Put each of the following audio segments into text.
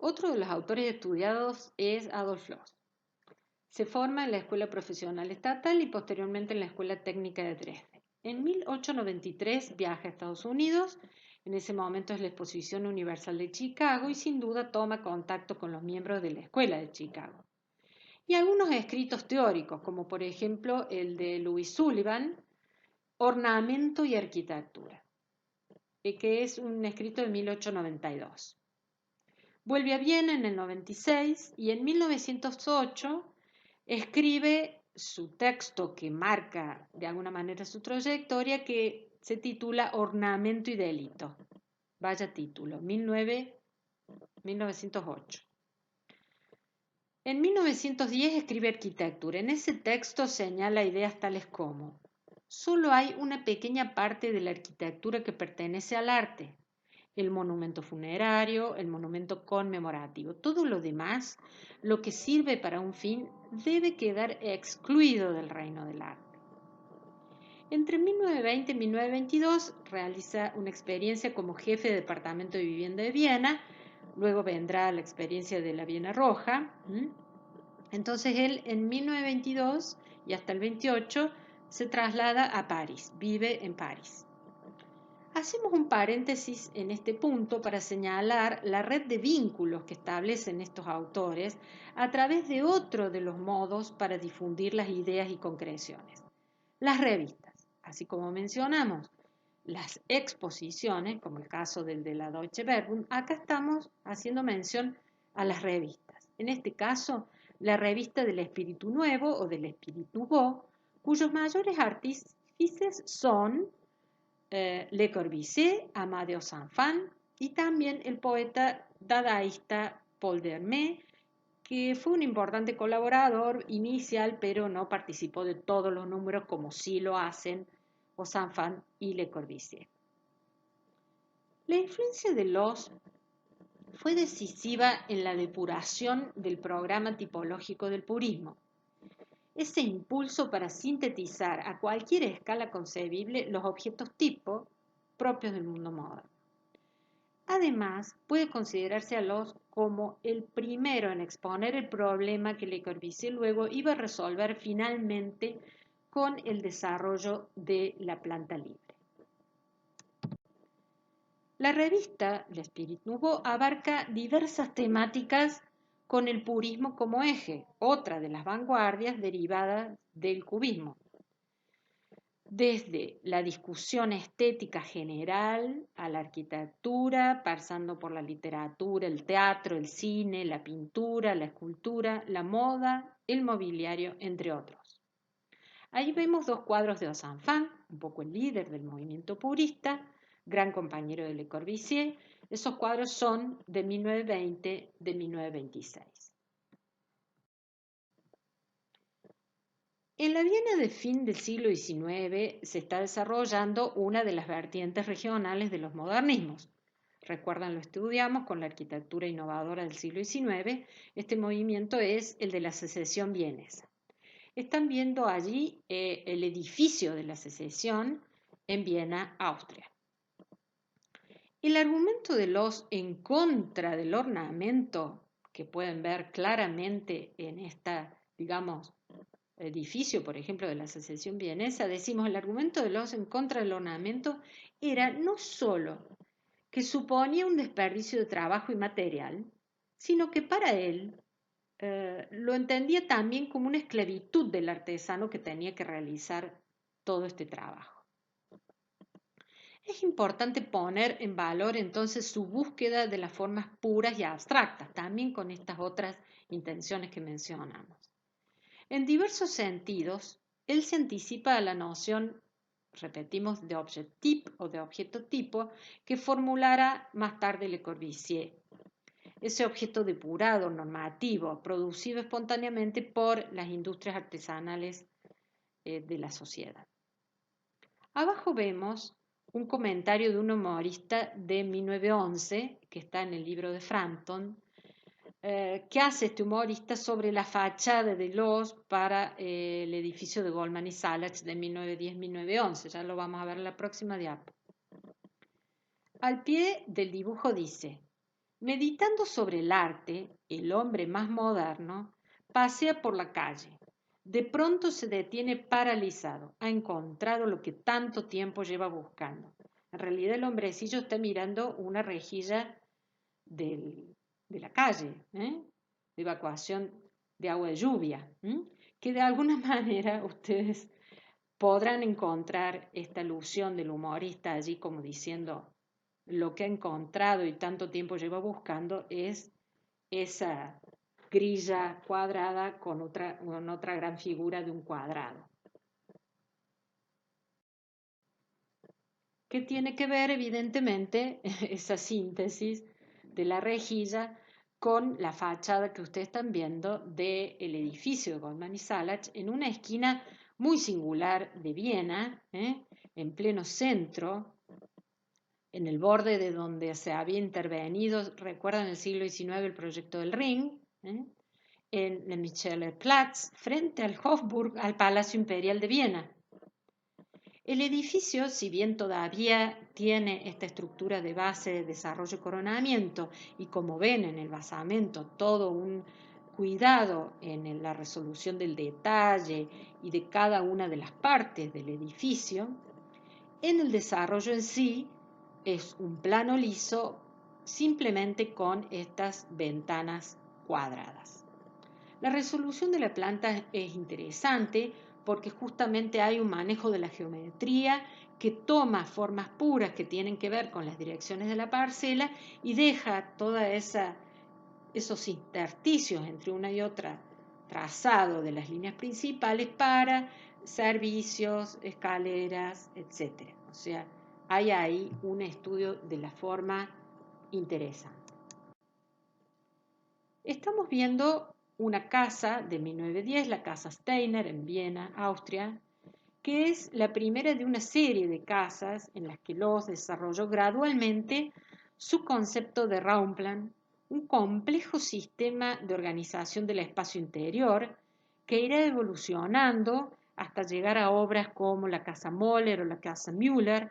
Otro de los autores estudiados es Adolf Loos. Se forma en la Escuela Profesional Estatal y posteriormente en la Escuela Técnica de Dresde. En 1893 viaja a Estados Unidos, en ese momento es la Exposición Universal de Chicago y sin duda toma contacto con los miembros de la Escuela de Chicago. Y algunos escritos teóricos, como por ejemplo el de Louis Sullivan, Ornamento y Arquitectura, que es un escrito de 1892. Vuelve a Viena en el 96 y en 1908 escribe su texto que marca de alguna manera su trayectoria, que se titula Ornamento y Delito. Vaya título, 1908. En 1910 escribe Arquitectura. En ese texto señala ideas tales como: solo hay una pequeña parte de la arquitectura que pertenece al arte, el monumento funerario, el monumento conmemorativo. Todo lo demás, lo que sirve para un fin, debe quedar excluido del reino del arte. Entre 1920 y 1922 realiza una experiencia como jefe de departamento de vivienda de Viena, luego vendrá la experiencia de la Viena Roja. Entonces él en 1922 y hasta el 28 se traslada a París, vive en París. Hacemos un paréntesis en este punto para señalar la red de vínculos que establecen estos autores a través de otro de los modos para difundir las ideas y concreciones: las revistas. Así como mencionamos las exposiciones, como el caso del de la Deutsche Werbung, acá estamos haciendo mención a las revistas. En este caso, la revista del Espíritu Nuevo o del Espíritu Nouveau, cuyos mayores artífices son Le Corbusier, Amadeo Saint-Pham y también el poeta dadaísta Paul Dermé, que fue un importante colaborador inicial, pero no participó de todos los números como sí lo hacen o Saint-Pham y Le Corbusier. La influencia de Loos fue decisiva en la depuración del programa tipológico del purismo. Ese impulso para sintetizar a cualquier escala concebible los objetos tipo propios del mundo moderno. Además, puede considerarse a Loos como el primero en exponer el problema que Le Corbusier luego iba a resolver finalmente con el desarrollo de la planta libre. La revista L'Esprit Nouveau abarca diversas temáticas con el purismo como eje, otra de las vanguardias derivadas del cubismo. Desde la discusión estética general a la arquitectura, pasando por la literatura, el teatro, el cine, la pintura, la escultura, la moda, el mobiliario, entre otros. Ahí vemos dos cuadros de Saint-Pham, un poco el líder del movimiento purista, gran compañero de Le Corbusier. Esos cuadros son de 1920, de 1926. En la Viena de fin del siglo XIX se está desarrollando una de las vertientes regionales de los modernismos. Recuerdan, lo estudiamos con la arquitectura innovadora del siglo XIX. Este movimiento es el de la Secesión vienesa. Están viendo allí el edificio de la Secesión en Viena, Austria. El argumento de Loos en contra del ornamento, que pueden ver claramente en esta, digamos, edificio, por ejemplo, de la Secesión vienesa, decimos, el argumento de Loos en contra del ornamento era no solo que suponía un desperdicio de trabajo y material, sino que para él lo entendía también como una esclavitud del artesano que tenía que realizar todo este trabajo. Es importante poner en valor entonces su búsqueda de las formas puras y abstractas, también con estas otras intenciones que mencionamos. En diversos sentidos, él se anticipa a la noción, repetimos, de objet type o de objeto tipo que formulará más tarde Le Corbusier. Ese objeto depurado, normativo, producido espontáneamente por las industrias artesanales de la sociedad. Abajo vemos un comentario de un humorista de 1911, que está en el libro de Frampton, que hace este humorista sobre la fachada de Loos para el edificio de Goldman y Sachs de 1910-1911. Ya lo vamos a ver en la próxima diapo. Al pie del dibujo dice: Meditando sobre el arte, el hombre más moderno pasea por la calle. De pronto se detiene paralizado. Ha encontrado lo que tanto tiempo lleva buscando. En realidad el hombrecillo está mirando una rejilla de la calle, de evacuación de agua de lluvia, que de alguna manera ustedes podrán encontrar esta alusión del humorista allí como diciendo lo que ha encontrado y tanto tiempo lleva buscando es esa grilla cuadrada con otra gran figura de un cuadrado. Que tiene que ver evidentemente esa síntesis de la rejilla con la fachada que ustedes están viendo del edificio de Goldman y Sachs en una esquina muy singular de Viena, en pleno centro, en el borde de donde se había intervenido, recuerdan en el siglo XIX el proyecto del Ring, en el Michelerplatz, frente al Hofburg, al Palacio Imperial de Viena. El edificio, si bien todavía tiene esta estructura de base de desarrollo y coronamiento, y como ven en el basamento todo un cuidado en la resolución del detalle y de cada una de las partes del edificio, en el desarrollo en sí es un plano liso simplemente con estas ventanas cuadradas. La resolución de la planta es interesante porque justamente hay un manejo de la geometría que toma formas puras que tienen que ver con las direcciones de la parcela y deja todos esos intersticios entre una y otra trazado de las líneas principales para servicios, escaleras, etc. O sea, hay ahí un estudio de la forma interesante. Estamos viendo una casa de 1910, la Casa Steiner en Viena, Austria, que es la primera de una serie de casas en las que Loos desarrolló gradualmente su concepto de Raumplan, un complejo sistema de organización del espacio interior que irá evolucionando hasta llegar a obras como la Casa Möller o la Casa Müller,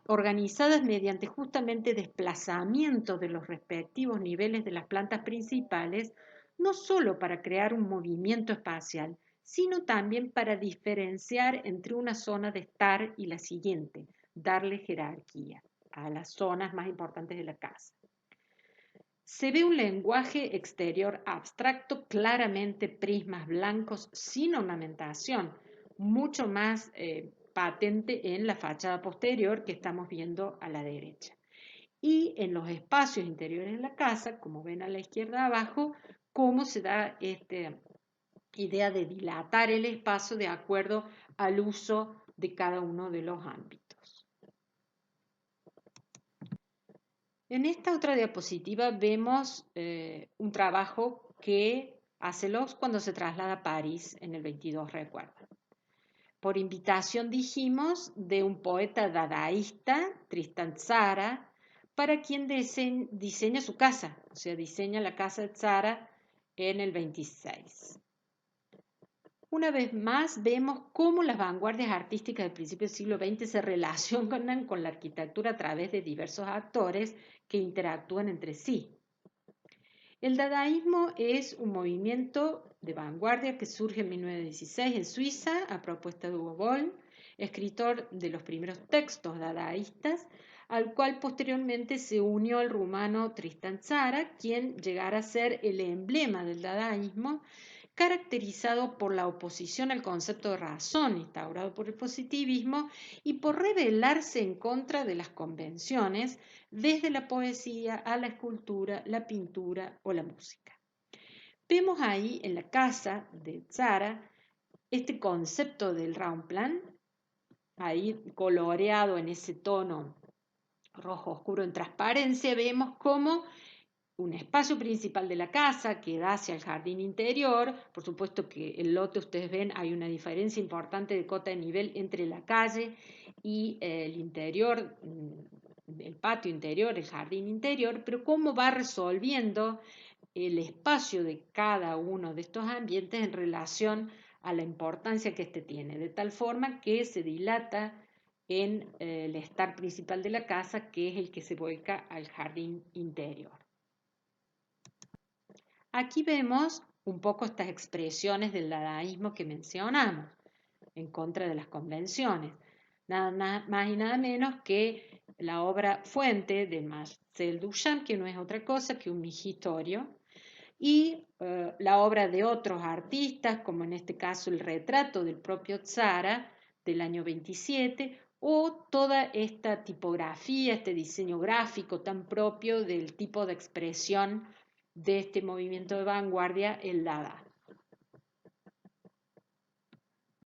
organizadas mediante justamente desplazamientos de los respectivos niveles de las plantas principales, no solo para crear un movimiento espacial, sino también para diferenciar entre una zona de estar y la siguiente, darle jerarquía a las zonas más importantes de la casa. Se ve un lenguaje exterior abstracto, claramente prismas blancos sin ornamentación, mucho más patente en la fachada posterior que estamos viendo a la derecha. Y en los espacios interiores de la casa, como ven a la izquierda abajo, cómo se da esta idea de dilatar el espacio de acuerdo al uso de cada uno de los ámbitos. En esta otra diapositiva vemos un trabajo que hace Loos cuando se traslada a París en el 22, recuerda. Por invitación, dijimos, de un poeta dadaísta, Tristan Tzara, para quien diseña su casa, o sea, diseña la casa de Tzara en el 26. Una vez más vemos cómo las vanguardias artísticas del principio del siglo XX se relacionan con la arquitectura a través de diversos actores que interactúan entre sí. El dadaísmo es un movimiento de vanguardia que surge en 1916 en Suiza a propuesta de Hugo Boll, escritor de los primeros textos dadaístas, al cual posteriormente se unió el rumano Tristan Tzara, quien llegará a ser el emblema del dadaísmo, caracterizado por la oposición al concepto de razón instaurado por el positivismo y por rebelarse en contra de las convenciones desde la poesía a la escultura, la pintura o la música. Vemos ahí en la casa de Tzara este concepto del Raumplan, ahí coloreado en ese tono rojo oscuro en transparencia, vemos cómo un espacio principal de la casa que da hacia el jardín interior. Por supuesto que el lote, ustedes ven, hay una diferencia importante de cota de nivel entre la calle y el interior, el patio interior, el jardín interior, pero cómo va resolviendo el espacio de cada uno de estos ambientes en relación a la importancia que éste tiene, de tal forma que se dilata en el estar principal de la casa, que es el que se vuelca al jardín interior. Aquí vemos un poco estas expresiones del dadaísmo que mencionamos, en contra de las convenciones. Nada más y nada menos que la obra fuente de Marcel Duchamp, que no es otra cosa que un migitorio, y la obra de otros artistas, como en este caso el retrato del propio Tzara del año 27, o toda esta tipografía, este diseño gráfico tan propio del tipo de expresión de este movimiento de vanguardia, el Dada.